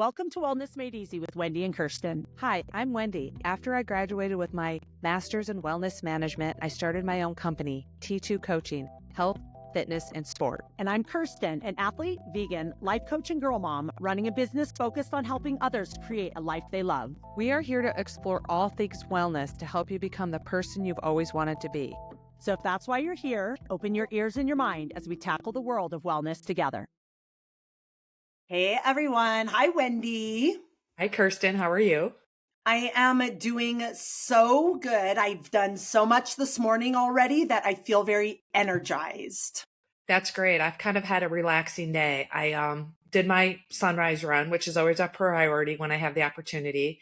Welcome to Wellness Made Easy with Wendy and Kirsten. Hi, I'm Wendy. After I graduated with my master's in wellness management, I started my own company, T2 Coaching, Health, Fitness, and Sport. And I'm Kirsten, an athlete, vegan, life coach, and girl mom, running a business focused on helping others create a life they love. We are here to explore all things wellness to help you become the person you've always wanted to be. So if that's why you're here, open your ears and your mind as we tackle the world of wellness together. Hey, everyone. Hi, Wendy. Hi, Kirsten. How are you? I am doing so good. I've done so much this morning already that I feel very energized. That's great. I've kind of had a relaxing day. I did my sunrise run, which is always a priority when I have the opportunity.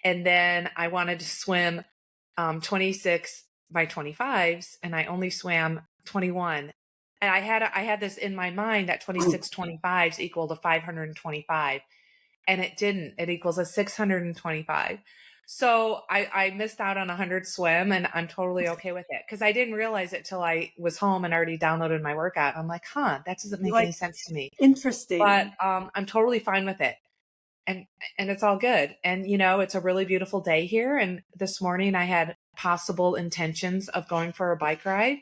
And then I wanted to swim 26 by 25s, and I only swam 21. And I had this in my mind that 26 25s equal to 525. And it didn't. It equals a 625. So I missed out on 100 swim, and I'm totally okay with it because I didn't realize it till I was home and already downloaded my workout. I'm like, that doesn't make any sense to me. Interesting. But I'm totally fine with it. And it's all good. And, it's a really beautiful day here. And this morning I had possible intentions of going for a bike ride,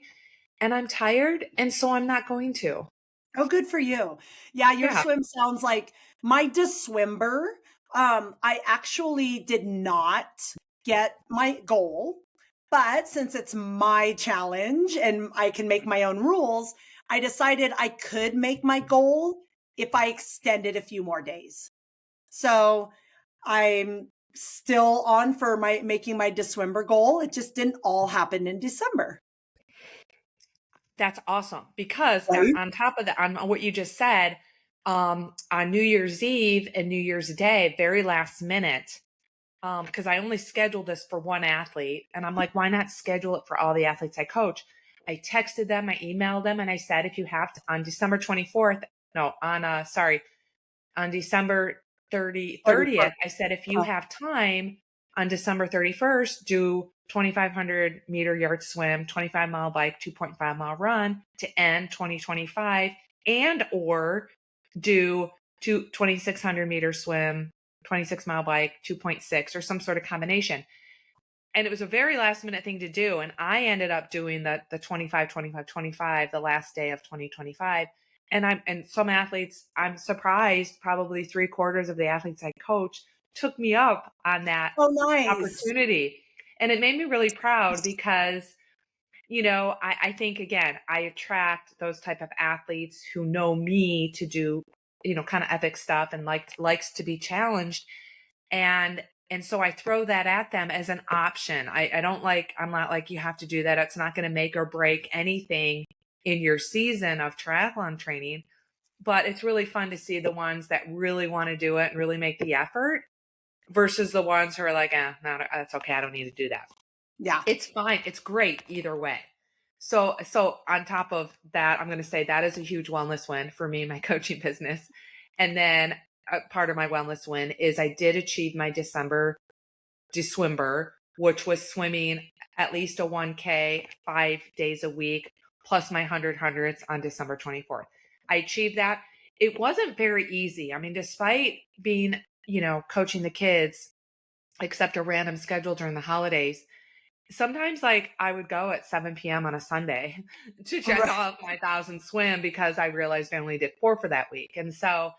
and I'm tired. And so I'm not going to. Oh, good for you. Yeah, your swim sounds like my Diswimber. I actually did not get my goal, but since it's my challenge and I can make my own rules, I decided I could make my goal if I extended a few more days. So I'm still on for making my Diswimber goal. It just didn't all happen in December. That's awesome because on top of that, on what you just said, on New Year's Eve and New Year's Day, very last minute, because I only scheduled this for one athlete, and I'm like, why not schedule it for all the athletes I coach? I texted them, I emailed them, and I said, if you have to, on December 24th, on December 30th, I said, if you have time on December 31st, do 2,500 meter yard swim, 25-mile bike, 2.5-mile run to end 2025, and or do 2,600 meter swim, 26-mile bike, 2.6, or some sort of combination. And it was a very last minute thing to do. And I ended up doing the 25, 25, 25, the last day of 2025. And some athletes, I'm surprised, probably 3/4 of the athletes I coach took me up on that opportunity. And it made me really proud because, I think, again, I attract those type of athletes who know me to do, kind of epic stuff and likes to be challenged. And so I throw that at them as an option. I'm not like, you have to do that. It's not going to make or break anything in your season of triathlon training, but it's really fun to see the ones that really want to do it and really make the effort versus the ones who are like, no, that's okay. I don't need to do that. Yeah. It's fine. It's great either way. So on top of that, I'm going to say that is a huge wellness win for me, my coaching business. And then part of my wellness win is I did achieve my December Diswimber, which was swimming at least a 1K 5 days a week, plus my 100 hundreds on December 24th. I achieved that. It wasn't very easy. I mean, despite being, coaching the kids, except a random schedule during the holidays, sometimes I would go at 7 p.m. on a Sunday to check off my 1,000 swim because I realized I only did 4 for that week. And so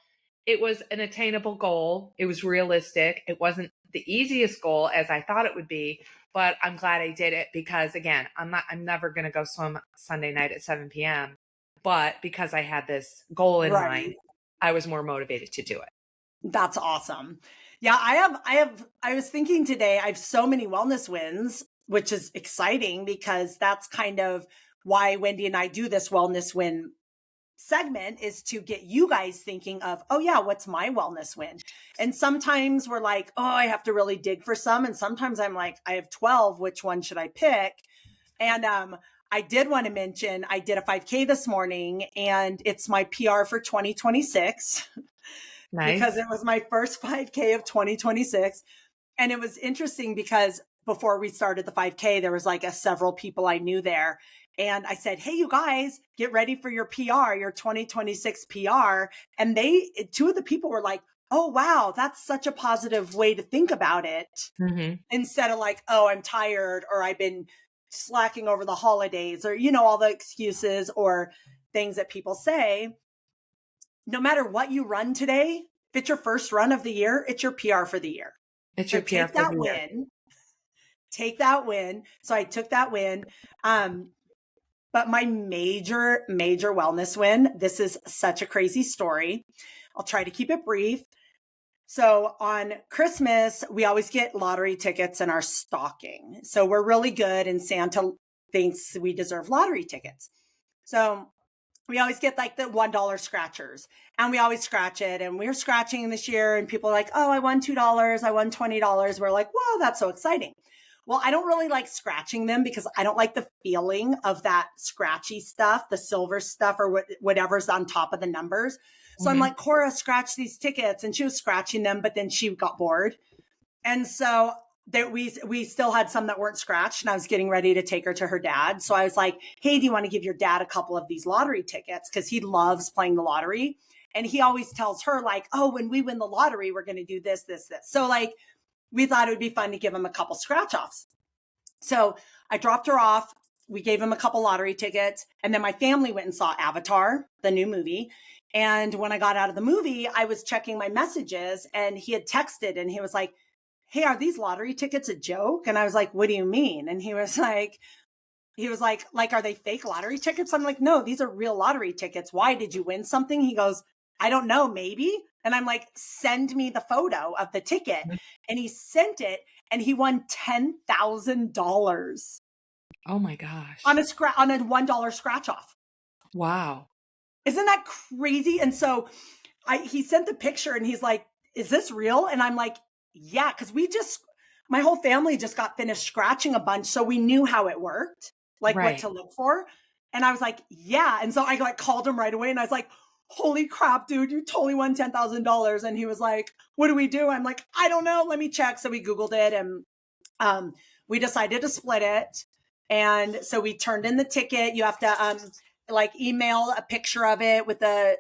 it was an attainable goal. It was realistic. It wasn't the easiest goal as I thought it would be, but I'm glad I did it because, again, I'm never going to go swim Sunday night at 7 p.m. But because I had this goal in mind, I was more motivated to do it. That's awesome. Yeah, I was thinking today, I have so many wellness wins, which is exciting because that's kind of why Wendy and I do this wellness win segment, is to get you guys thinking of, oh yeah, what's my wellness win? And sometimes we're like, oh, I have to really dig for some. And sometimes I'm like, I have 12, which one should I pick? And I did want to mention, I did a 5K this morning and it's my PR for 2026. Nice. Because it was my first 5K of 2026. And it was interesting because before we started the 5K, there was several people I knew there. And I said, hey, you guys, get ready for your PR, your 2026 PR. And two of the people were like, oh, wow, that's such a positive way to think about it. Mm-hmm. Instead of like, oh, I'm tired, or I've been slacking over the holidays, or, all the excuses or things that people say. No matter what you run today, if it's your first run of the year, it's your PR for the year. It's So your PR take for that the year. win. Take that win. So I took that win. But my major, major wellness win, this is such a crazy story. I'll try to keep it brief. So on Christmas, we always get lottery tickets in our stocking. So we're really good, and Santa thinks we deserve lottery tickets. So we always get like the $1 scratchers, and we always scratch it. And we were scratching this year, and people are like, oh, I won $2. I won $20. We're like, whoa, that's so exciting. Well, I don't really like scratching them because I don't like the feeling of that scratchy stuff, the silver stuff, or whatever's on top of the numbers. So I'm like, Cora, scratch these tickets. And she was scratching them, but then she got bored. And so we still had some that weren't scratched, and I was getting ready to take her to her dad. So I was like, hey, do you want to give your dad a couple of these lottery tickets? Because he loves playing the lottery. And he always tells her like, oh, when we win the lottery, we're going to do this, this, this. So like, we thought it would be fun to give him a couple scratch offs. So I dropped her off. We gave him a couple lottery tickets. And then my family went and saw Avatar, the new movie. And when I got out of the movie, I was checking my messages, and he had texted, and he was like, hey, are these lottery tickets a joke? And I was like, what do you mean? And he was like, are they fake lottery tickets? I'm like, no, these are real lottery tickets. Why, did you win something? He goes, I don't know, maybe. And I'm like, send me the photo of the ticket. And he sent it, and he won $10,000. Oh my gosh. On a $1 scratch off. Wow. Isn't that crazy? And so he sent the picture, and he's like, is this real? And I'm like, yeah, because my whole family just got finished scratching a bunch. So we knew how it worked, like what to look for. And I was like, yeah. And so I like called him right away, and I was like, holy crap, dude, you totally won $10,000. And he was like, what do we do? I'm like, I don't know. Let me check. So we Googled it, and we decided to split it. And so we turned in the ticket. You have to like email a picture of it with the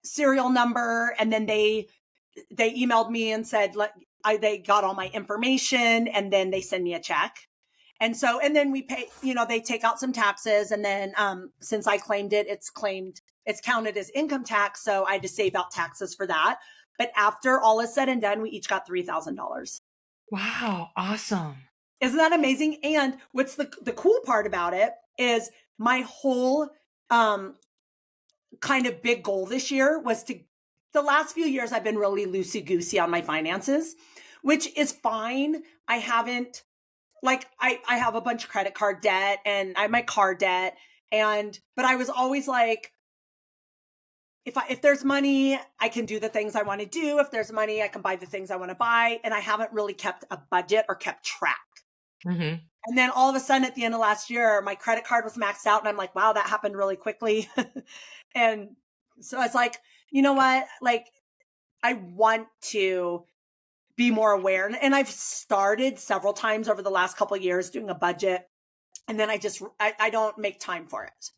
serial number. And then they emailed me and said, they got all my information, and then they send me a check. And so, and then we pay, they take out some taxes. And then since I claimed it, it's counted as income tax. So I had to save out taxes for that. But after all is said and done, we each got $3,000. Wow. Awesome. Isn't that amazing? And what's the cool part about it is my whole kind of big goal this year was the last few years I've been really loosey-goosey on my finances, which is fine. I haven't, like, I have a bunch of credit card debt, and I have my car debt. But I was always like, if there's money, I can do the things I want to do. If there's money, I can buy the things I want to buy. And I haven't really kept a budget or kept track. Mm-hmm. And then all of a sudden at the end of last year, my credit card was maxed out, and I'm like, wow, that happened really quickly. And so I was like, you know what? Like, I want to be more aware. And I've started several times over the last couple of years doing a budget. And then I don't make time for it.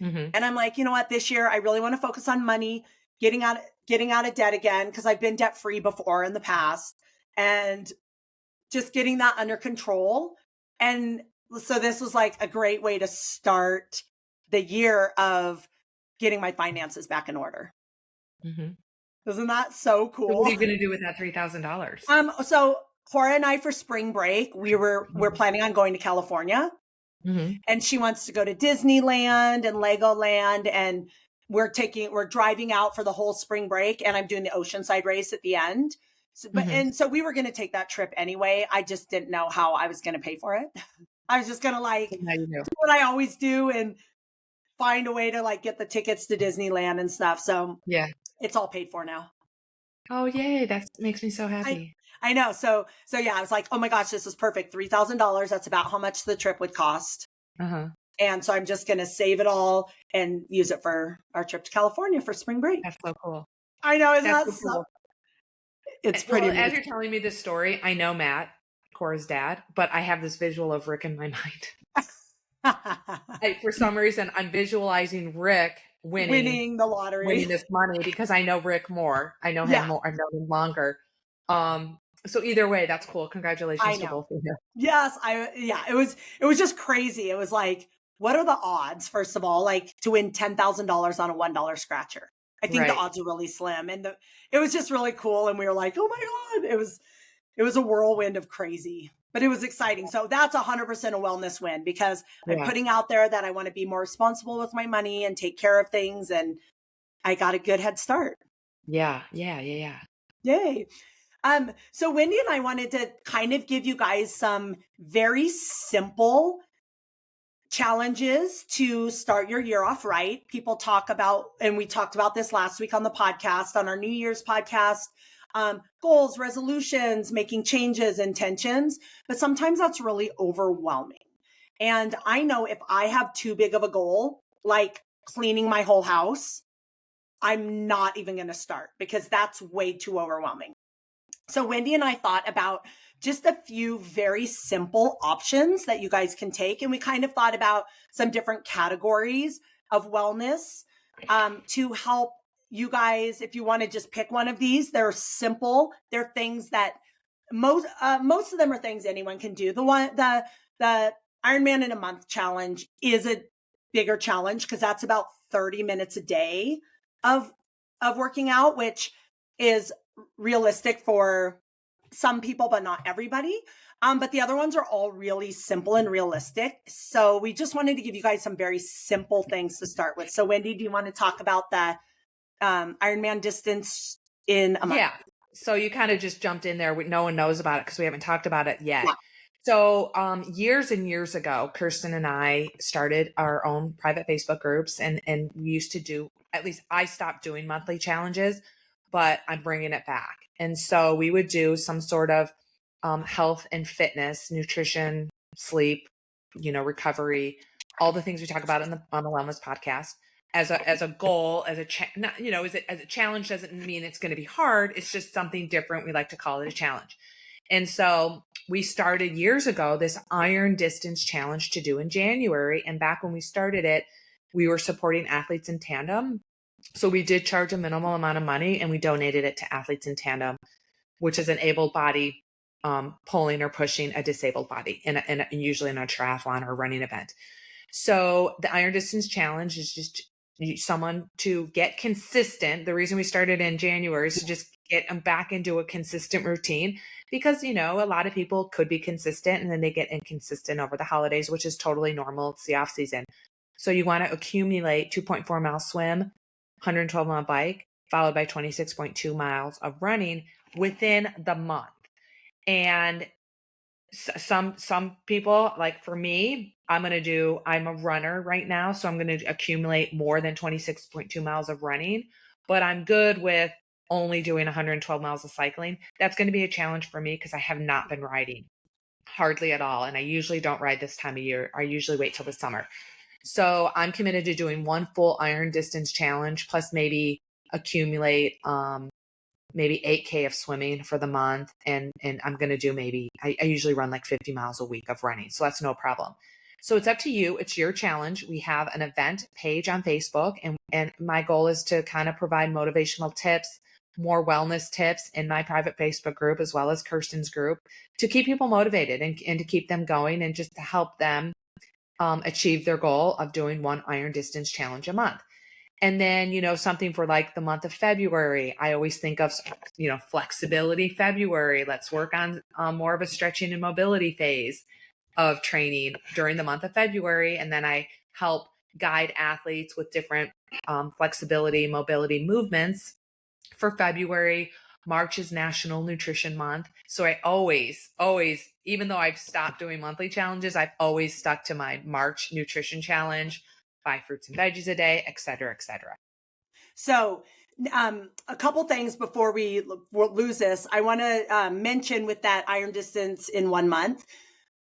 Mm-hmm. And I'm like, you know what? This year, I really want to focus on money, getting out of debt again, because I've been debt free before in the past, and just getting that under control. And so this was like a great way to start the year of getting my finances back in order. Mm-hmm. Isn't that so cool? So what are you going to do with that $3,000? So Cora and I, for spring break, we're planning on going to California. Mm-hmm. And she wants to go to Disneyland and Legoland, and we're driving out for the whole spring break, and I'm doing the Oceanside race at the end. So we were going to take that trip anyway. I just didn't know how I was going to pay for it. I was just going to do what I always do and find a way to get the tickets to Disneyland and stuff. So yeah, it's all paid for now. Oh, yay. That makes me so happy. I know. So yeah, I was like, oh my gosh, this is perfect. $3,000. That's about how much the trip would cost. Uh-huh. And so I'm just going to save it all and use it for our trip to California for spring break. That's so cool. I know. Isn't that so cool? It's pretty as you're telling me this story, I know Matt, Cora's dad, but I have this visual of Rick in my mind. For some reason, I'm visualizing Rick winning the lottery. this money, because I know Rick more. I know him Yeah. more. I've known him longer. So either way, that's cool. Congratulations I to know. both of you. Yes, it was just crazy. It was like, what are the odds, first of all, like to win $10,000 on a $1 scratcher? I think the Right. odds are really slim, and it was just really cool. And we were like, oh my God, it was a whirlwind of crazy, but it was exciting. So that's 100% a wellness win, because I'm Yeah. putting out there that I want to be more responsible with my money and take care of things. And I got a good head start. Yeah. Yay. So Wendy and I wanted to kind of give you guys some very simple challenges to start your year off right. People talk about, and we talked about this last week on the podcast, on our New Year's podcast, goals, resolutions, making changes, intentions, but sometimes that's really overwhelming. And I know if I have too big of a goal, like cleaning my whole house, I'm not even going to start, because that's way too overwhelming. So Wendy and I thought about just a few very simple options that you guys can take. And we kind of thought about some different categories of wellness to help you guys. If you want to just pick one of these, they're simple. They're things that most of them are things anyone can do. The Ironman in a month challenge is a bigger challenge, because that's about 30 minutes a day of working out, which is realistic for some people, but not everybody. But the other ones are all really simple and realistic. So we just wanted to give you guys some very simple things to start with. So Wendy, do you want to talk about the Ironman distance in a month? Yeah. So you kind of just jumped in there. No one knows about it because we haven't talked about it yet. Yeah. So years and years ago, Kirsten and I started our own private Facebook groups, and we used to do, at least I stopped doing monthly challenges, but I'm bringing it back. And so we would do some sort of health and fitness, nutrition, sleep, recovery, all the things we talk about on the wellness podcast as a goal, as a challenge doesn't mean it's going to be hard. It's just something different. We like to call it a challenge. And so we started years ago this iron distance challenge to do in January. And back when we started it, we were supporting athletes in tandem. So we did charge a minimal amount of money, and we donated it to Athletes in Tandem, which is an able body pulling or pushing a disabled body in usually in a triathlon or running event. So the Iron Distance Challenge is just someone to get consistent. The reason we started in January is to just get them back into a consistent routine, because, a lot of people could be consistent and then they get inconsistent over the holidays, which is totally normal. It's the off season. So you want to accumulate 2.4 mile swim, 112 mile bike, followed by 26.2 miles of running within the month. And some people, like for me, I'm a runner right now, so I'm going to accumulate more than 26.2 miles of running, but I'm good with only doing 112 miles of cycling. That's going to be a challenge for me because I have not been riding hardly at all. And I usually don't ride this time of year. I usually wait till the summer. So I'm committed to doing one full iron distance challenge, plus maybe accumulate maybe 8K of swimming for the month. And I'm going to do I usually run like 50 miles a week of running. So that's no problem. So it's up to you. It's your challenge. We have an event page on Facebook, and my goal is to kind of provide motivational tips, more wellness tips in my private Facebook group, as well as Kirsten's group, to keep people motivated and to keep them going, and just to help them achieve their goal of doing one iron distance challenge a month. And then, something for like the month of February, I always think of, flexibility February. Let's work on more of a stretching and mobility phase of training during the month of February. And then I help guide athletes with different flexibility, mobility movements for February. March is National Nutrition Month. So I always, even though I've stopped doing monthly challenges, I've always stuck to my March nutrition challenge, 5 fruits and veggies a day, et cetera, et cetera. So a couple things before we lose this. I want to mention with that iron distance in 1 month,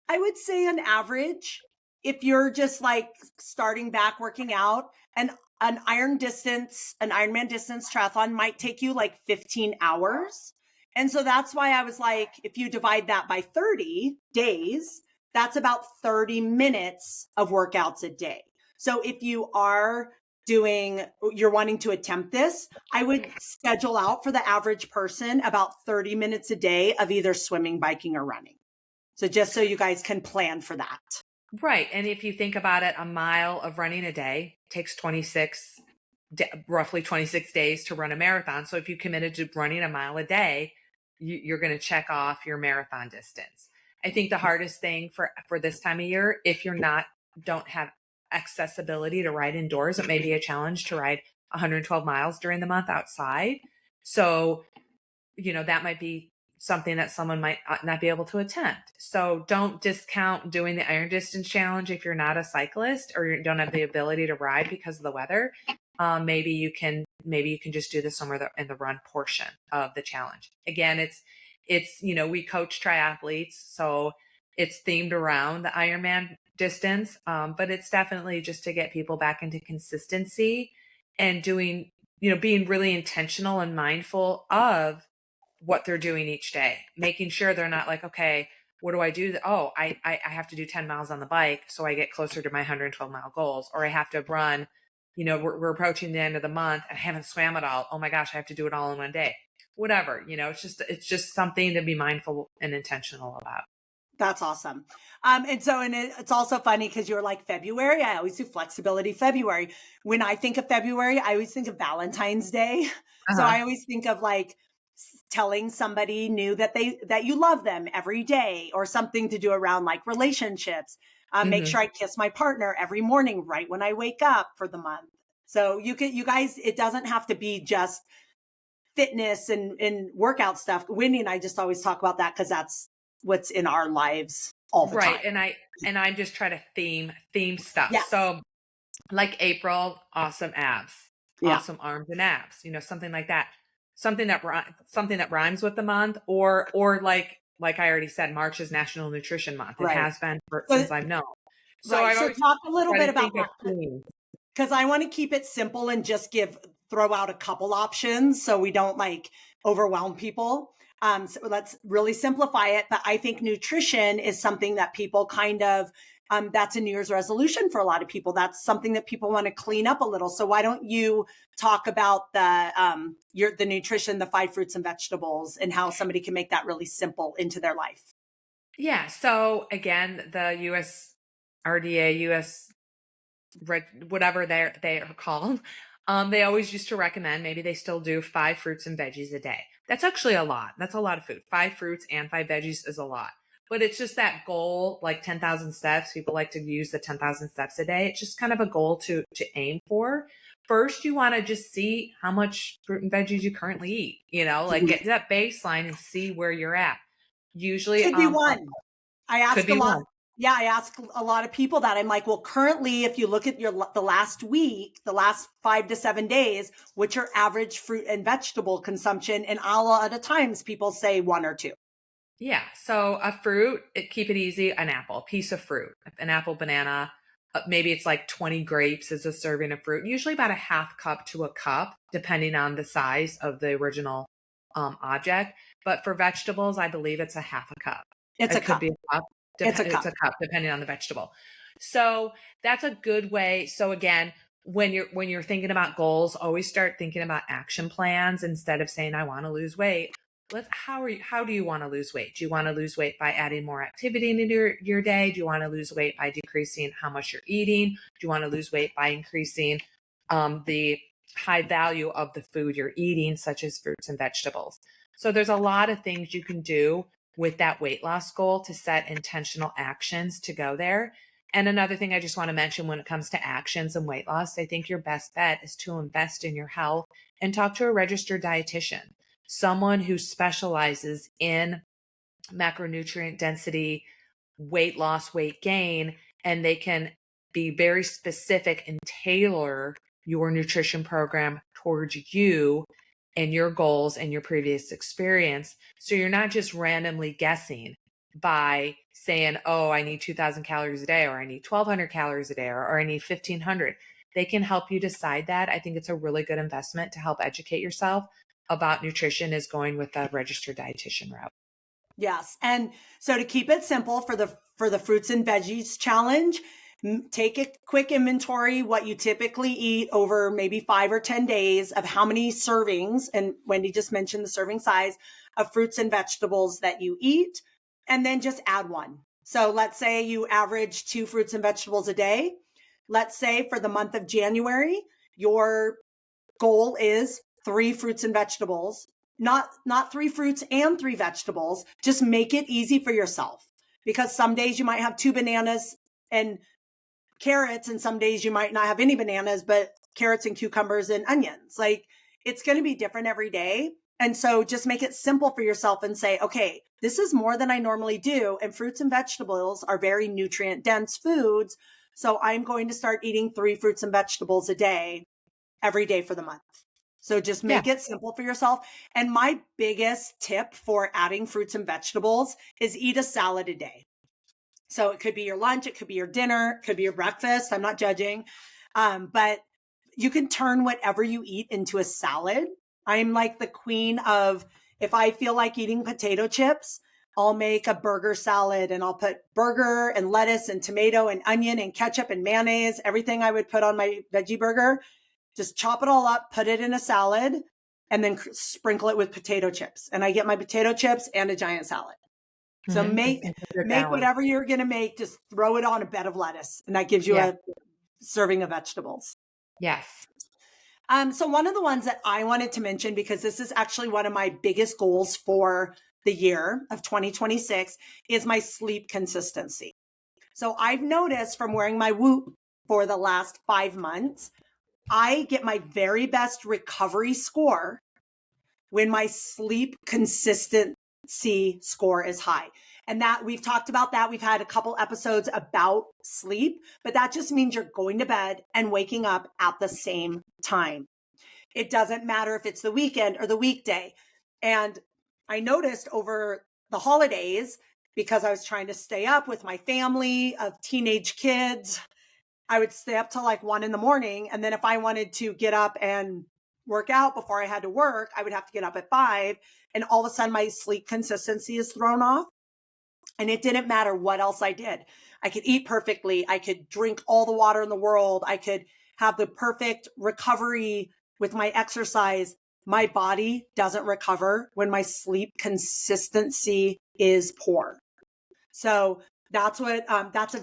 I would say on average, if you're just like starting back working out, and an Ironman distance triathlon might take you like 15 hours. And so that's why I was like, if you divide that by 30 days, that's about 30 minutes of workouts a day. So if you are you're wanting to attempt this, I would schedule out for the average person about 30 minutes a day of either swimming, biking, or running. So just so you guys can plan for that. Right. And if you think about it, a mile of running a day takes roughly 26 days to run a marathon. So if you committed to running a mile a day, you're going to check off your marathon distance. I think the hardest thing for this time of year, if don't have accessibility to ride indoors, it may be a challenge to ride 112 miles during the month outside. So, that might be something that someone might not be able to attempt. So don't discount doing the Iron Distance Challenge if you're not a cyclist or you don't have the ability to ride because of the weather. Maybe you can just do the swim and the run portion of the challenge. Again, it's we coach triathletes, so it's themed around the Ironman distance, but it's definitely just to get people back into consistency and doing, being really intentional and mindful of what they're doing each day, making sure they're not like, okay, what do I do? I have to do 10 miles on the bike so I get closer to my 112 mile goals, or I have to run, we're approaching the end of the month and I haven't swam at all. Oh my gosh, I have to do it all in one day. Whatever, it's just something to be mindful and intentional about. That's awesome. It's also funny because you're like February. I always do flexibility February. When I think of February, I always think of Valentine's Day. So I always think of like telling somebody new that you love them every day, or something to do around like relationships. Make sure I kiss my partner every morning right when I wake up for the month. So you guys, it doesn't have to be just fitness and workout stuff. Wendy and I just always talk about that because that's what's in our lives all the time. Right. And I just try to theme stuff. Yeah. So like April, awesome abs, awesome arms and abs, something like that. Something that rhymes with the month, or like I already said, March is National Nutrition Month. It has been since I've known. So talk a little bit about that, because I want to keep it simple and just throw out a couple options so we don't like overwhelm people. So let's really simplify it. But I think nutrition is something that people kind of, that's a New Year's resolution for a lot of people. That's something that people want to clean up a little. So why don't you talk about the nutrition, the 5 fruits and vegetables, and how somebody can make that really simple into their life? Yeah. So again, the USRDA, whatever they are called, they always used to recommend, maybe they still do, 5 fruits and veggies a day. That's actually a lot. That's a lot of food. 5 fruits and 5 veggies is a lot. But it's just that goal, like 10,000 steps. People like to use the 10,000 steps a day. It's just kind of a goal to aim for. First, you want to just see how much fruit and veggies you currently eat, like get that baseline and see where you're at. Usually could be one. I ask a lot. Yeah, I ask a lot of people that. I'm like, well, currently, if you look at the last week, the last 5 to 7 days, what's your average fruit and vegetable consumption? And a lot of times people say 1 or 2. Yeah. So a fruit, keep it easy, an apple, a piece of fruit, an apple, banana, maybe it's like 20 grapes is a serving of fruit, usually about a half cup to a cup, depending on the size of the original object. But for vegetables, I believe it's a half a cup. It's a cup. Could be a cup. It's a cup, depending on the vegetable. So that's a good way. So again, when you're thinking about goals, always start thinking about action plans instead of saying, I want to lose weight. How do you want to lose weight? Do you want to lose weight by adding more activity into your day? Do you want to lose weight by decreasing how much you're eating? Do you want to lose weight by increasing the high value of the food you're eating, such as fruits and vegetables? So there's a lot of things you can do with that weight loss goal to set intentional actions to go there. And another thing I just want to mention when it comes to actions and weight loss, I think your best bet is to invest in your health and talk to a registered dietitian, someone who specializes in macronutrient density, weight loss, weight gain, and they can be very specific and tailor your nutrition program towards you and your goals and your previous experience. So you're not just randomly guessing by saying, oh, I need 2,000 calories a day, or I need 1,200 calories a day, or I need 1,500. They can help you decide that. I think it's a really good investment to help educate yourself about nutrition, is going with the registered dietitian route. Yes. And so to keep it simple for the fruits and veggies challenge, take a quick inventory, what you typically eat over maybe 5 or 10 days, of how many servings, and Wendy just mentioned the serving size of fruits and vegetables that you eat, and then just add one. So let's say you average 2 fruits and vegetables a day. Let's say for the month of January, your goal is 3 fruits and vegetables, not 3 fruits and 3 vegetables. Just make it easy for yourself, because some days you might have 2 bananas and carrots, and some days you might not have any bananas, but carrots and cucumbers and onions. Like, it's going to be different every day. And so just make it simple for yourself and say, okay, this is more than I normally do. And fruits and vegetables are very nutrient dense foods. So I'm going to start eating 3 fruits and vegetables a day, every day for the month. So just make it simple for yourself. And my biggest tip for adding fruits and vegetables is eat a salad a day. So it could be your lunch, it could be your dinner, it could be your breakfast. I'm not judging. But you can turn whatever you eat into a salad. I'm like the queen of, if I feel like eating potato chips, I'll make a burger salad, and I'll put burger and lettuce and tomato and onion and ketchup and mayonnaise, everything I would put on my veggie burger. Just chop it all up, put it in a salad, and then sprinkle it with potato chips. And I get my potato chips and a giant salad. So make whatever you're going to make, just throw it on a bed of lettuce, and that gives you a serving of vegetables. Yes. So one of the ones that I wanted to mention, because this is actually one of my biggest goals for the year of 2026, is my sleep consistency. So I've noticed from wearing my Whoop for the last 5 months, I get my very best recovery score when my sleep consistency score is high. And that, we've talked about that. We've had a couple episodes about sleep, but that just means you're going to bed and waking up at the same time. It doesn't matter if it's the weekend or the weekday. And I noticed over the holidays, because I was trying to stay up with my family of teenage kids, I would stay up till like 1 a.m. And then if I wanted to get up and work out before I had to work, I would have to get up at 5. And all of a sudden my sleep consistency is thrown off. And it didn't matter what else I did. I could eat perfectly. I could drink all the water in the world. I could have the perfect recovery with my exercise. My body doesn't recover when my sleep consistency is poor. So that's what, that's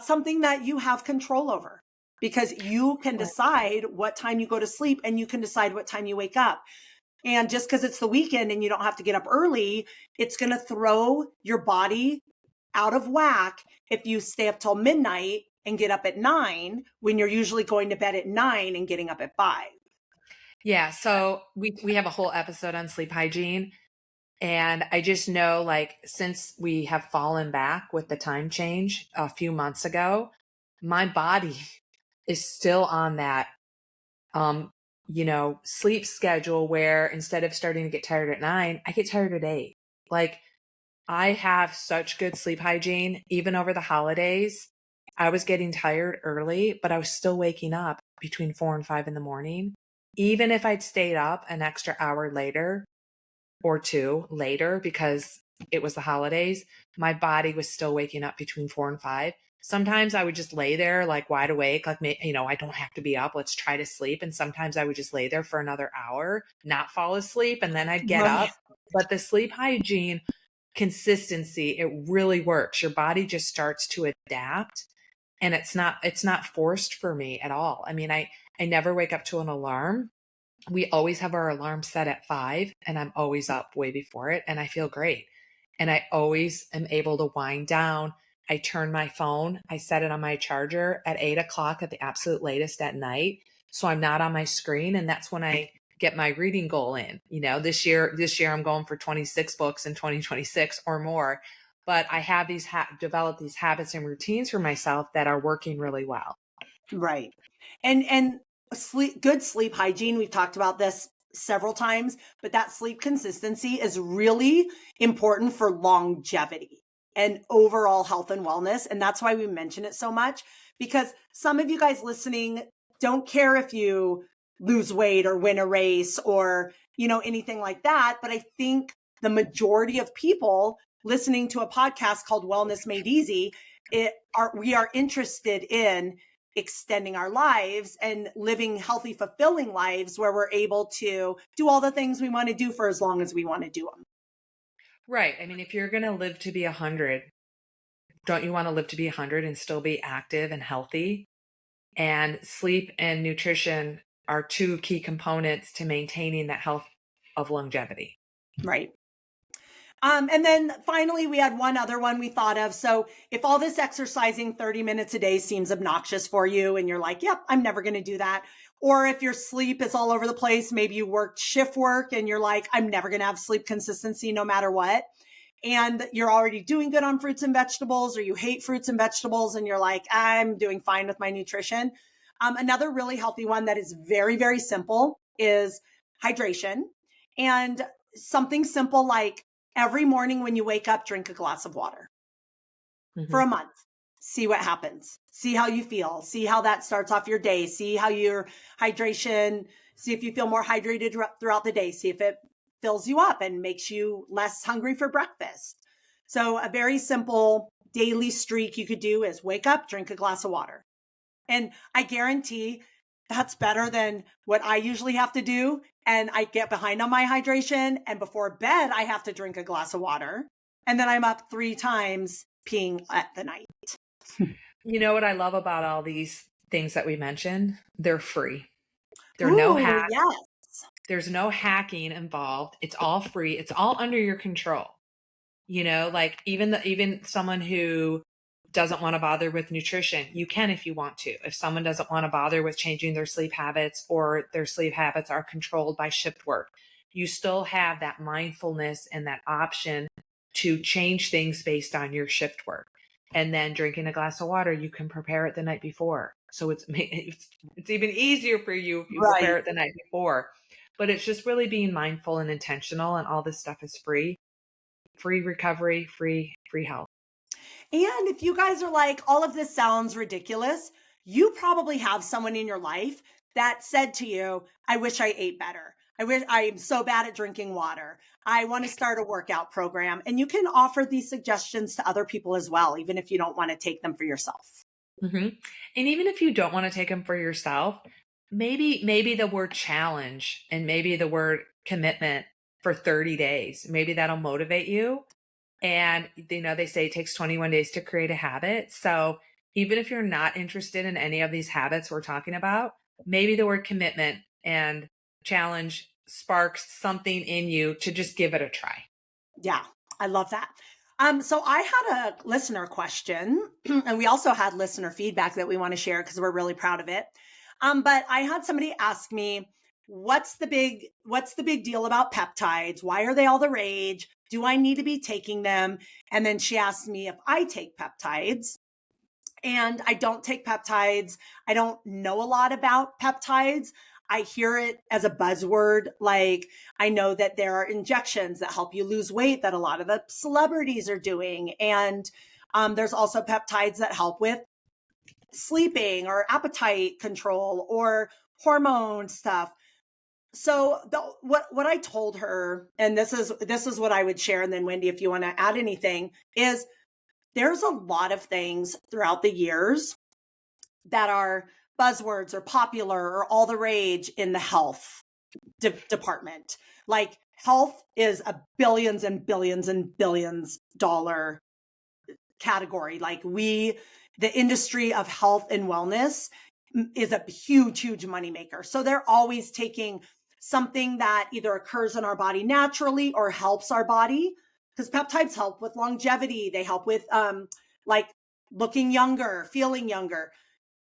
something that you have control over, because you can decide what time you go to sleep, and you can decide what time you wake up. And just because it's the weekend and you don't have to get up early, it's going to throw your body out of whack if you stay up till midnight and get up at 9, when you're usually going to bed at 9 and getting up at 5. Yeah. So we have a whole episode on sleep hygiene. And I just know, like, since we have fallen back with the time change a few months ago, my body is still on that, sleep schedule where instead of starting to get tired at 9, I get tired at 8. Like, I have such good sleep hygiene. Even over the holidays, I was getting tired early, but I was still waking up between 4 and 5 in the morning. Even if I'd stayed up an extra hour later or 2 later because it was the holidays, my body was still waking up between 4 and 5. Sometimes I would just lay there like wide awake, like, I don't have to be up. Let's try to sleep. And sometimes I would just lay there for another hour, not fall asleep, and then I'd get up. But the sleep hygiene consistency, it really works. Your body just starts to adapt, and it's not forced for me at all. I mean, I never wake up to an alarm. We always have our alarm set at 5, and I'm always up way before it, and I feel great. And I always am able to wind down. I turn my phone, I set it on my charger at 8 o'clock at the absolute latest at night, so I'm not on my screen. And that's when I get my reading goal in. This year I'm going for 26 books in 2026 or more. But I have developed these habits and routines for myself that are working really well. Right. And good sleep hygiene, we've talked about this several times, but that sleep consistency is really important for longevity and overall health and wellness. And that's why we mention it so much, because some of you guys listening don't care if you lose weight or win a race or, anything like that. But I think the majority of people listening to a podcast called Wellness Made Easy we are interested in extending our lives and living healthy, fulfilling lives where we're able to do all the things we want to do for as long as we want to do them. Right. I mean, if you're going to live to be 100, don't you want to live to be 100 and still be active and healthy? And sleep and nutrition are two key components to maintaining that health of longevity. Right. And then finally, we had one other one we thought of. So if all this exercising 30 minutes a day seems obnoxious for you and you're like, yep, I'm never going to do that. Or if your sleep is all over the place, maybe you work shift work and you're like, I'm never going to have sleep consistency no matter what. And you're already doing good on fruits and vegetables, or you hate fruits and vegetables and you're like, I'm doing fine with my nutrition. Another really healthy one that is very, very simple is hydration. And something simple like every morning when you wake up, drink a glass of water for a month. See what happens. See how you feel. See how that starts off your day. See how your hydration, see if you feel more hydrated throughout the day. See if it fills you up and makes you less hungry for breakfast. So a very simple daily streak you could do is wake up, drink a glass of water. And I guarantee that's better than what I usually have to do. And I get behind on my hydration. And before bed, I have to drink a glass of water. And then I'm up 3 times peeing at the night. You know what I love about all these things that we mentioned? They're free. There are no hacks. Yes. There's no hacking involved. It's all free. It's all under your control. You know, like even someone who doesn't want to bother with nutrition, you can if you want to. If someone doesn't want to bother with changing their sleep habits, or their sleep habits are controlled by shift work, you still have that mindfulness and that option to change things based on your shift work. And then drinking a glass of water, you can prepare it the night before. So it's even easier for you if you prepare it the night before. But it's just really being mindful and intentional, and all this stuff is free. Free recovery, free health. And if you guys are like, all of this sounds ridiculous, you probably have someone in your life that said to you, I wish I ate better. I wish I'm so bad at drinking water. I want to start a workout program. And you can offer these suggestions to other people as well, even if you don't want to take them for yourself. Mm-hmm. And even if you don't want to take them for yourself, maybe the word challenge and maybe the word commitment for 30 days, maybe that'll motivate you. And, you know, they say it takes 21 days to create a habit. So even if you're not interested in any of these habits we're talking about, maybe the word commitment and challenge sparks something in you to just give it a try. Yeah, I love that. So I had a listener question, and we also had listener feedback that we want to share because we're really proud of it. But I had somebody ask me, what's the big deal about peptides? Why are they all the rage? Do I need to be taking them? And then she asked me if I take peptides. And I don't take peptides. I don't know a lot about peptides. I hear it as a buzzword. Like, I know that there are injections that help you lose weight that a lot of the celebrities are doing. And there's also peptides that help with sleeping or appetite control or hormone stuff. So what I told her, and this is what I would share, and then Wendy, if you want to add anything, is there's a lot of things throughout the years that are buzzwords or popular or all the rage in the health department. Like, health is a billions and billions and billions dollar category. Like, the industry of health and wellness is a huge, huge moneymaker. So they're always taking something that either occurs in our body naturally or helps our body, because peptides help with longevity. They help with like looking younger, feeling younger.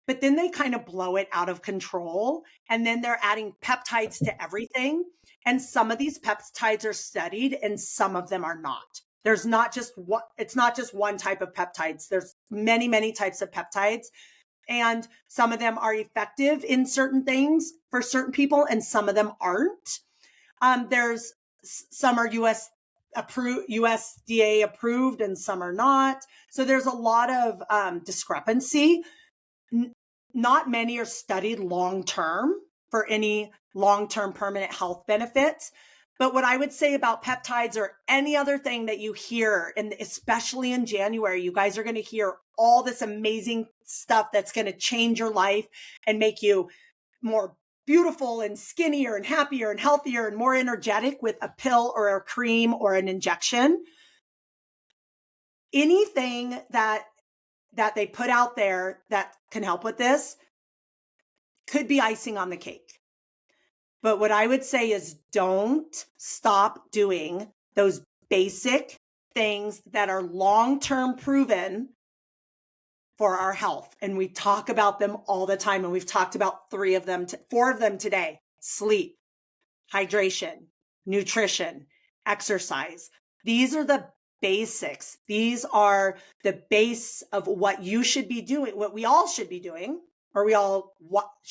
But then they kind of blow it out of control. And then they're adding peptides to everything. And some of these peptides are studied and some of them are not. There's not just one, it's not just one type of peptides. There's many, many types of peptides. And some of them are effective in certain things for certain people, and some of them aren't. There's some are USDA approved, and some are not. So there's a lot of discrepancy. Not many are studied long-term for any long-term permanent health benefits. But what I would say about peptides or any other thing that you hear, and especially in January, you guys are going to hear all this amazing stuff that's going to change your life and make you more beautiful and skinnier and happier and healthier and more energetic with a pill or a cream or an injection. Anything that they put out there that can help with this could be icing on the cake. But what I would say is don't stop doing those basic things that are long-term proven for our health. And we talk about them all the time. And we've talked about 4 of them today: sleep, hydration, nutrition, exercise. These are the basics. These are the base of what you should be doing, what we all should be doing, or we all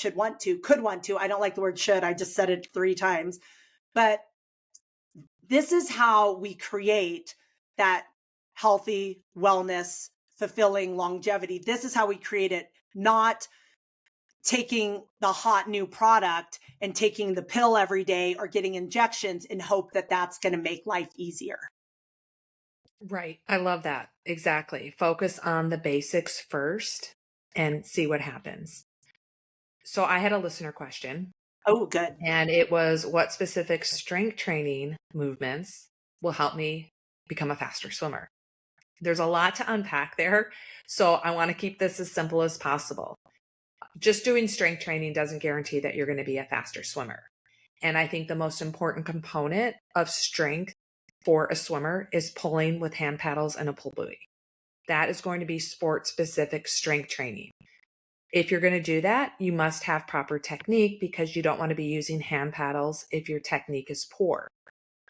could want to. I don't like the word should. I just said it 3 times. But this is how we create that healthy, wellness, fulfilling longevity. This is how we create it, not taking the hot new product and taking the pill every day or getting injections in hope that that's going to make life easier. Right. I love that. Exactly. Focus on the basics first and see what happens. So I had a listener question. Oh, good. And it was, what specific strength training movements will help me become a faster swimmer? There's a lot to unpack there. So I want to keep this as simple as possible. Just doing strength training doesn't guarantee that you're going to be a faster swimmer. And I think the most important component of strength for a swimmer is pulling with hand paddles and a pull buoy. That is going to be sport-specific strength training. If you're going to do that, you must have proper technique, because you don't want to be using hand paddles if your technique is poor.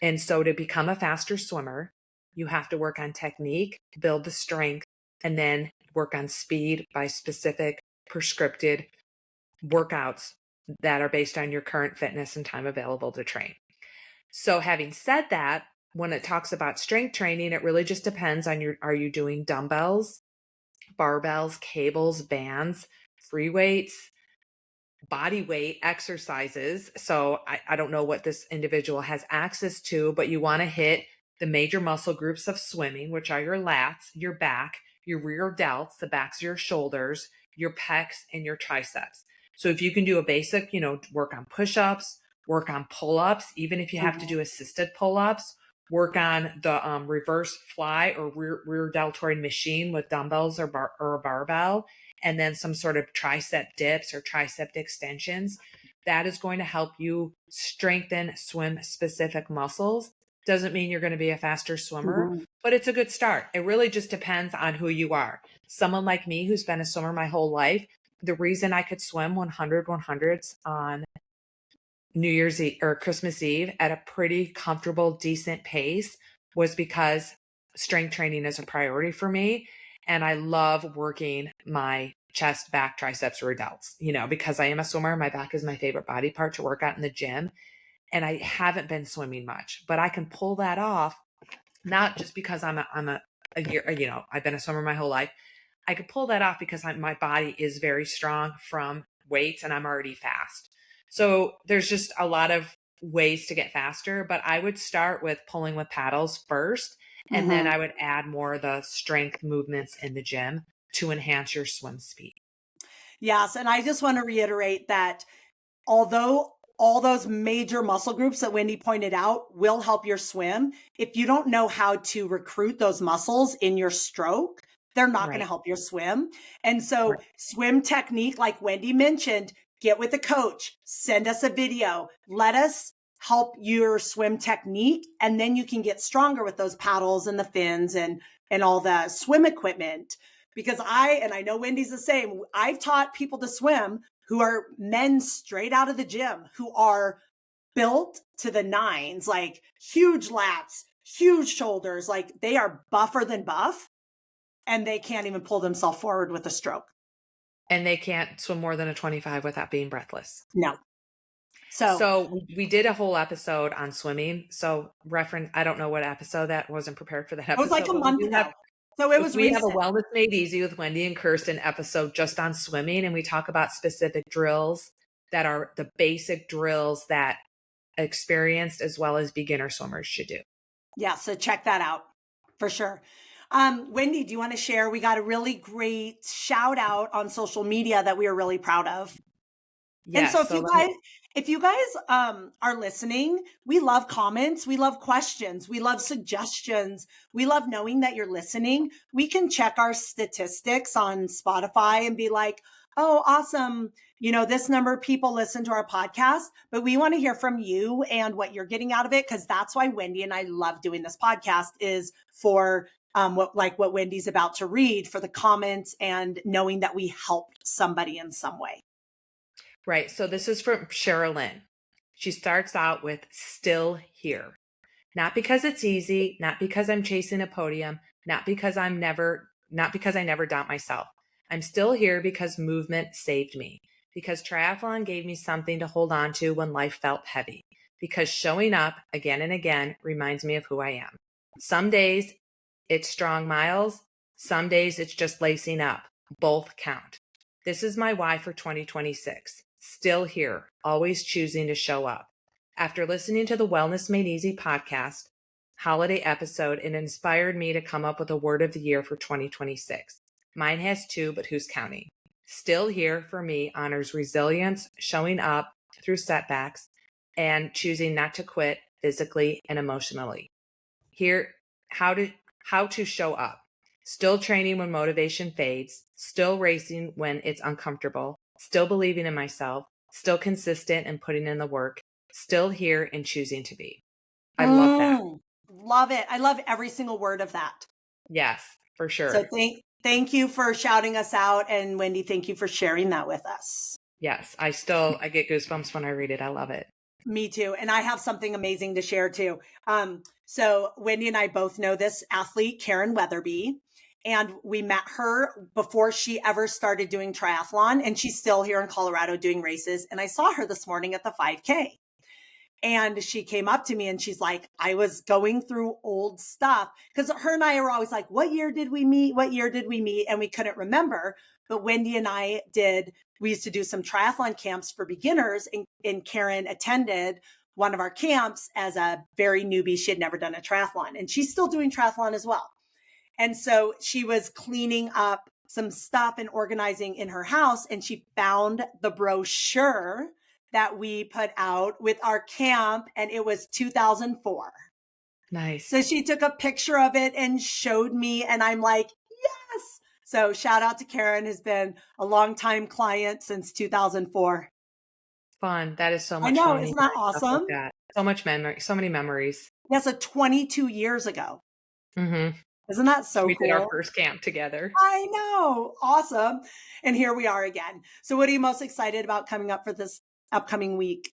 And so to become a faster swimmer, you have to work on technique, build the strength, and then work on speed by specific prescripted workouts that are based on your current fitness and time available to train. So having said that, when it talks about strength training, it really just depends on are you doing dumbbells, barbells, cables, bands, free weights, body weight exercises. So I don't know what this individual has access to, but you want to hit the major muscle groups of swimming, which are your lats, your back, your rear delts, the backs of your shoulders, your pecs, and your triceps. So if you can do a basic, work on push-ups, work on pull-ups, even if you have to do assisted pull-ups, work on the reverse fly or rear deltoid machine with dumbbells or a barbell, and then some sort of tricep dips or tricep extensions. That is going to help you strengthen swim-specific muscles. Doesn't mean you're going to be a faster swimmer, but it's a good start. It really just depends on who you are. Someone like me who's been a swimmer my whole life, the reason I could swim 100s on New Year's Eve or Christmas Eve at a pretty comfortable, decent pace was because strength training is a priority for me. And I love working my chest, back, triceps, or delts, because I am a swimmer. My back is my favorite body part to work out in the gym. And I haven't been swimming much, but I can pull that off, not just because I've been a swimmer my whole life. I could pull that off because my body is very strong from weights and I'm already fast. So there's just a lot of ways to get faster, but I would start with pulling with paddles first. And then I would add more of the strength movements in the gym to enhance your swim speed. Yes. And I just want to reiterate that although all those major muscle groups that Wendy pointed out will help your swim, if you don't know how to recruit those muscles in your stroke, they're not going to help your swim. And so swim technique, like Wendy mentioned, get with a coach, send us a video, let us help your swim technique. And then you can get stronger with those paddles and the fins and all the swim equipment. Because I know Wendy's the same. I've taught people to swim who are men straight out of the gym, who are built to the nines, like huge lats, huge shoulders, like they are buffer than buff, and they can't even pull themselves forward with a stroke. And they can't swim more than a 25 without being breathless. No. So we did a whole episode on swimming. So I don't know what episode that, wasn't prepared for that episode. It was like a month ago. So it was we recent. have a Wellness Made Easy with Wendy and Kirsten episode just on swimming. And we talk about specific drills that are the basic drills that experienced as well as beginner swimmers should do. Yeah. So check that out for sure. Wendy, do you want to share? We got a really great shout out on social media that we are really proud of. And Yes. so So if you guys are listening, we love comments, we love questions, we love suggestions, we love knowing that you're listening. We can check our statistics on Spotify and be like, oh, awesome. You know, this number of people listen to our podcast, but we want to hear from you and what you're getting out of it. Cause that's why Wendy and I love doing this podcast, is for what Wendy's about to read, for the comments and knowing that we helped somebody in some way. right. So this is from Sherilyn. She starts out with still here. Not because it's easy, not because I'm chasing a podium, not because I never doubt myself. I'm still here because movement saved me, because triathlon gave me something to hold on to when life felt heavy, because showing up again and again reminds me of who I am. Some days it's strong miles, some days it's just lacing up. Both count. This is my why for 2026. Still here, always choosing to show up. After listening to the Wellness Made Easy podcast holiday episode, it inspired me to come up with a word of the year for 2026. Mine has two, but who's counting? Still here for me honors resilience, showing up through setbacks, and choosing not to quit physically and emotionally. Here, how to show up. Still training when motivation fades, still racing when it's uncomfortable, still believing in myself, still consistent and putting in the work, still here and choosing to be. I love that. Love it. I love every single word of that. Yes, for sure. So thank you for shouting us out. And Wendy, thank you for sharing that with us. Yes, I get goosebumps when I read it. I love it. Me too. And I have something amazing to share too. So Wendy and I both know this athlete, Karen Weatherby, and we met her before she ever started doing triathlon, and she's still here in Colorado doing races. And I saw her this morning at the 5K. And she came up to me and she's like, I was going through old stuff, because her and I were always like, what year did we meet? What year did we meet? And we couldn't remember. But Wendy and I we used to do some triathlon camps for beginners, and Karen attended one of our camps as a very newbie. She had never done a triathlon, and she's still doing triathlon as well. And so she was cleaning up some stuff and organizing in her house, and she found the brochure that we put out with our camp, and it was 2004. Nice. So she took a picture of it and showed me, and I'm like, yes. So shout out to Karen, who's been a longtime client since 2004. Fun. That is so much I know, fun. isn't that awesome? Like that. So much memory, so many memories. That's 22 years ago. Mm-hmm. Isn't that so we cool? We did our first camp together. I know. Awesome. And here we are again. So what are you most excited about coming up for this upcoming week?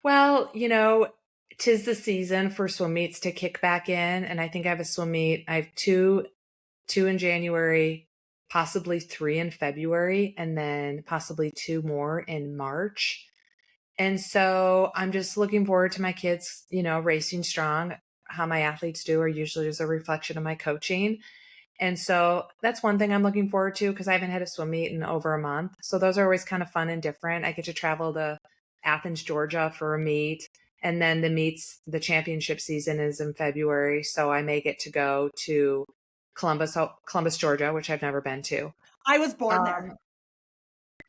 Well, 'tis the season for swim meets to kick back in. And I think I have a swim meet. I have two in January, possibly 3 in February, and then possibly 2 more in March. And so I'm just looking forward to my kids, racing strong. How my athletes do are usually just a reflection of my coaching. And so that's one thing I'm looking forward to, because I haven't had a swim meet in over a month. So those are always kind of fun and different. I get to travel to Athens, Georgia for a meet. And then the championship season is in February. So I may get to go to Columbus, Georgia, which I've never been to. I was born there.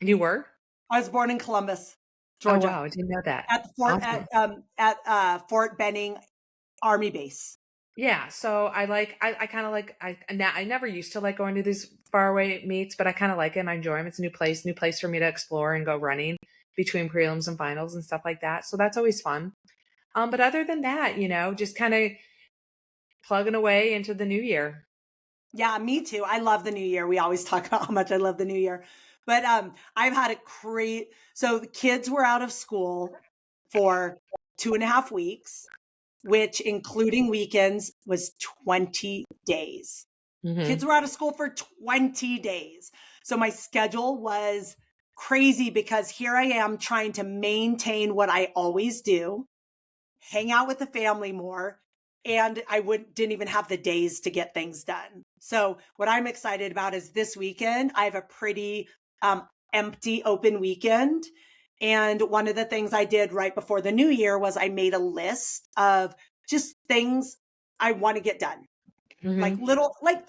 You were? I was born in Columbus, Georgia. Oh, wow. I didn't know that. At Fort Benning Army Base. Yeah. So I kind of like, I never used to like going to these faraway meets, but I kind of like them. I enjoy them. It's a new place for me to explore and go running between prelims and finals and stuff like that. So that's always fun. But other than that, just kind of plugging away into the new year. Yeah, me too. I love the new year. We always talk about how much I love the new year. But I've had so the kids were out of school for 2.5 weeks, which including weekends was 20 days. Mm-hmm. Kids were out of school for 20 days. So my schedule was crazy, because here I am trying to maintain what I always do, hang out with the family more, and I didn't even have the days to get things done. So what I'm excited about is this weekend, I have a pretty empty open weekend. And one of the things I did right before the new year was I made a list of just things I want to get done. Like little, like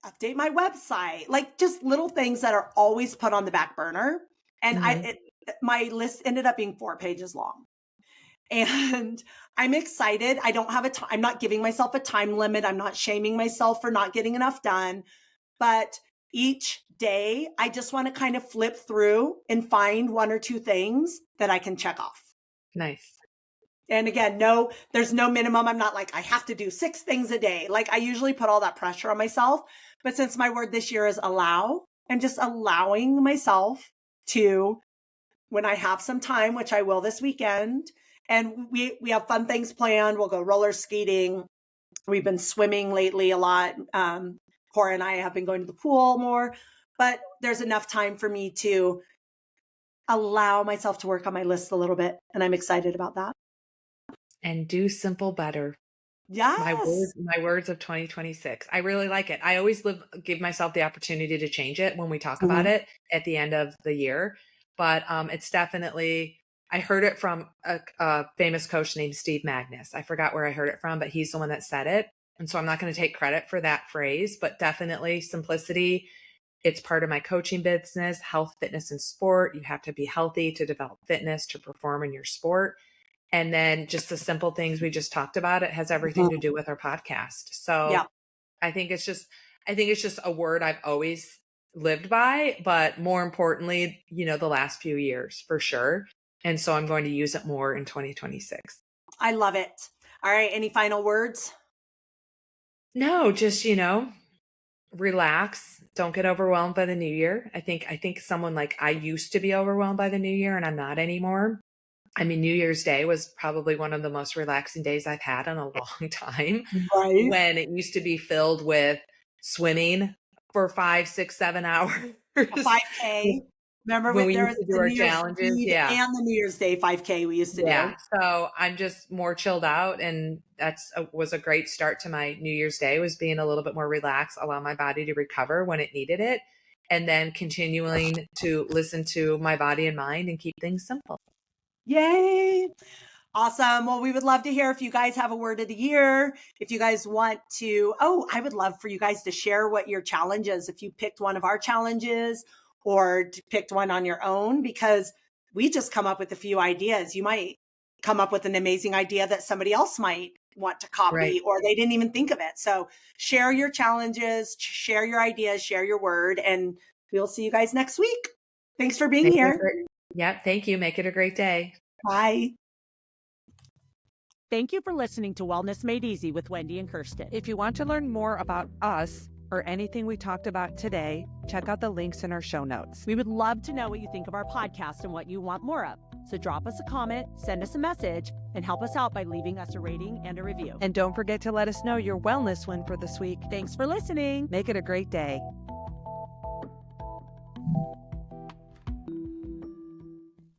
update my website, like just little things that are always put on the back burner. And my list ended up being 4 pages long. And I'm excited. I don't have I'm not giving myself a time limit. I'm not shaming myself for not getting enough done. But each day, I just want to kind of flip through and find 1 or 2 things that I can check off. Nice. And again, there's no minimum. I'm not like, I have to do 6 things a day. Like I usually put all that pressure on myself. But since my word this year is allow, I'm just allowing myself to, when I have some time, which I will this weekend, and we have fun things planned. We'll go roller skating. We've been swimming lately a lot. Cora and I have been going to the pool more, but there's enough time for me to allow myself to work on my list a little bit. And I'm excited about that. And do simple better. Yes. My words of 2026. I really like it. I always give myself the opportunity to change it when we talk about it at the end of the year. But it's definitely, I heard it from a famous coach named Steve Magnus. I forgot where I heard it from, but he's the one that said it. And so I'm not going to take credit for that phrase, but definitely simplicity. It's part of my coaching business, health, fitness, and sport. You have to be healthy to develop fitness, to perform in your sport. And then just the simple things we just talked about, it has everything to do with our podcast. So I think it's just a word I've always lived by, but more importantly, the last few years for sure. And so I'm going to use it more in 2026. I love it. All right. Any final words? No, just, relax. Don't get overwhelmed by the new year. I think someone like I used to be overwhelmed by the new year and I'm not anymore. I mean, New Year's Day was probably one of the most relaxing days I've had in a long time. Right. When it used to be filled with swimming for 5, 6, 7 hours. A 5K. Remember when we used to do our challenges? And the New Year's Day 5K we used to do. So I'm just more chilled out. And was a great start to my New Year's Day, was being a little bit more relaxed, allow my body to recover when it needed it. And then continuing to listen to my body and mind and keep things simple. Yay. Awesome. Well, we would love to hear if you guys have a word of the year. If you guys want to, I would love for you guys to share what your challenge is. If you picked one of our challenges or picked one on your own, because we just come up with a few ideas. You might come up with an amazing idea that somebody else might want to copy, or they didn't even think of it. So share your challenges, share your ideas, share your word, and we'll see you guys next week. Thanks for being here. Thank you. Make it a great day. Bye. Thank you for listening to Wellness Made Easy with Wendy and Kirsten. If you want to learn more about us or anything we talked about today, check out the links in our show notes. We would love to know what you think of our podcast and what you want more of. So drop us a comment, send us a message, and help us out by leaving us a rating and a review. And don't forget to let us know your wellness win for this week. Thanks for listening. Make it a great day.